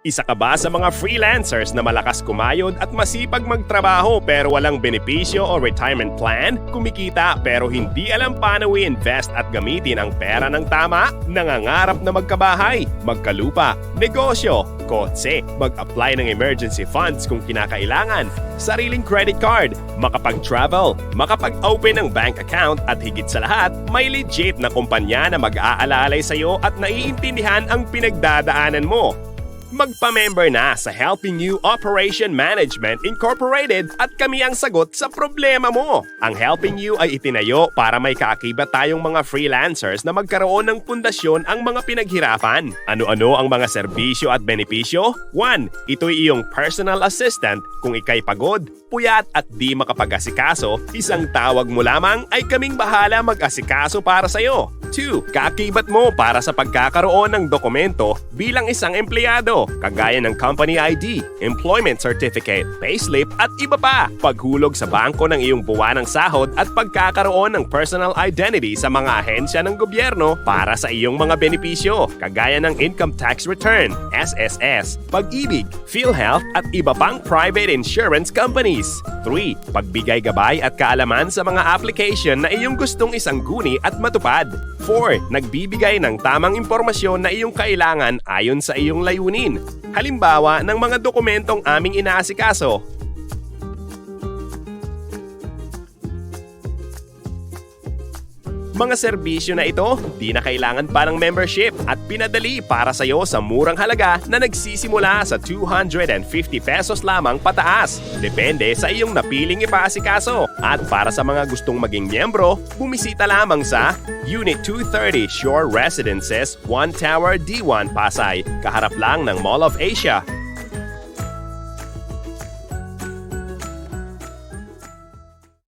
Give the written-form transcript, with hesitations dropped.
Isa ka ba sa mga freelancers na malakas kumayod at masipag magtrabaho pero walang benepisyo o retirement plan? Kumikita pero hindi alam paano i-invest at gamitin ang pera ng tama? Nangangarap na magkabahay, magkalupa, negosyo, kotse, mag-apply ng emergency funds kung kinakailangan, sariling credit card, makapag-travel, makapag-open ng bank account at higit sa lahat, may legit na kumpanya na mag-aalalay sa'yo at naiintindihan ang pinagdadaanan mo. Magpa-member na sa Helping You Operation Management Incorporated at kami ang sagot sa problema mo. Ang Helping You ay itinayo para may kaakibat tayong mga freelancers na magkaroon ng pundasyon ang mga pinaghirapan. Ano-ano ang mga serbisyo at benepisyo? 1. Ito'y iyong personal assistant kung ikay pagod, puyat at di makapag-asikaso, isang tawag mo lamang ay kaming bahala mag-asikaso para sa'yo. 2. Kaakibat mo para sa pagkakaroon ng dokumento bilang isang empleyado, kagaya ng company ID, employment certificate, payslip at iba pa. Paghulog sa bangko ng iyong buwanang sahod at pagkakaroon ng personal identity sa mga ahensya ng gobyerno para sa iyong mga benepisyo, kagaya ng income tax return, SSS, pag-ibig, PhilHealth at iba pang private insurance companies. 3. Pagbigay gabay at kaalaman sa mga application na iyong gustong isangguni at matupad. 4. Nagbibigay ng tamang impormasyon na iyong kailangan ayon sa iyong layunin. Halimbawa ng mga dokumentong aming inaasikaso. Mga serbisyo na ito, di na kailangan pa ng membership at pinadali para sa iyo sa murang halaga na nagsisimula sa 250 pesos lamang pataas. Depende sa iyong napiling ipaasikaso. At para sa mga gustong maging miyembro, bumisita lamang sa Unit 230 Shore Residences, 1 Tower D1 Pasay, kaharap lang ng Mall of Asia.